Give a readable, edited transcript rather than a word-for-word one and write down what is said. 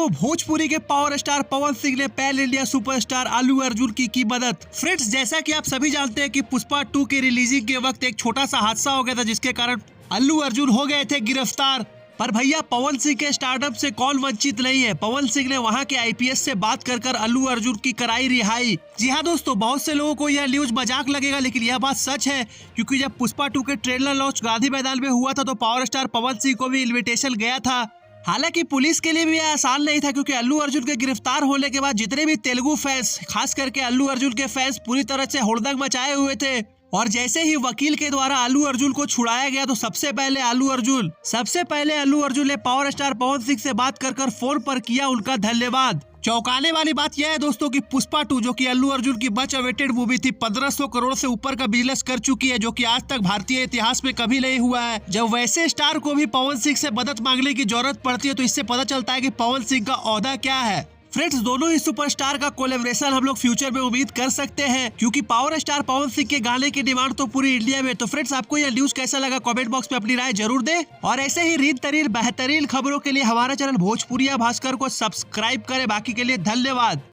दोस्तों, भोजपुरी के power star Pawan Singh ने pan India superstar Allu Arjun की मदद। फ्रेंड्स, जैसा कि आप सभी जानते हैं कि पुष्पा 2 के रिलीजिंग के वक्त एक छोटा सा हादसा हो गया था, जिसके कारण अल्लू अर्जुन हो गए थे गिरफ्तार। पर भैया, पवन सिंह के स्टारडम से कौन वंचित नहीं है। पवन सिंह ने वहां के आईपीएस से बात कर अल्लू अर्जुन की कराई रिहाई। जी हाँ दोस्तों, बहुत से लोगों को यह न्यूज मजाक लगेगा, लेकिन यह बात सच है, क्योंकि जब पुष्पा 2 के ट्रेलर लॉन्च गांधी मैदान में हुआ था तो पावर स्टार पवन सिंह को भी इन्विटेशन गया था। हालांकि पुलिस के लिए भी यह आसान नहीं था, क्योंकि अल्लू अर्जुन के गिरफ्तार होने के बाद जितने भी तेलुगु फैंस, खास करके अल्लू अर्जुन के फैंस, पूरी तरह से हुड़दंग मचाए हुए थे। और जैसे ही वकील के द्वारा अल्लू अर्जुन को छुड़ाया गया तो सबसे पहले अल्लू अर्जुन ने पावर स्टार पवन सिंह से बात कर फोन पर किया उनका धन्यवाद। चौंकाने वाली बात यह है दोस्तों कि पुष्पा 2, जो कि अल्लू अर्जुन की मच अवेटेड मूवी थी, 1500 करोड़ से ऊपर का बिजनेस कर चुकी है, जो कि आज तक भारतीय इतिहास में कभी नहीं हुआ है। जब वैसे स्टार को भी पवन सिंह से मदद मांगने की जरूरत पड़ती है तो इससे पता चलता है कि पवन सिंह का ओहदा क्या है। फ्रेंड्स, दोनों ही सुपरस्टार का कोलैबोरेशन हम लोग फ्यूचर में उम्मीद कर सकते हैं, क्योंकि पावर स्टार पवन सिंह के गाने की डिमांड तो पूरी इंडिया में। तो फ्रेंड्स, आपको यह न्यूज कैसा लगा, कमेंट बॉक्स में अपनी राय जरूर दें। और ऐसे ही रीत तरीन बेहतरीन खबरों के लिए हमारा चैनल भोजपुरिया भास्कर को सब्सक्राइब करें। बाकी के लिए धन्यवाद।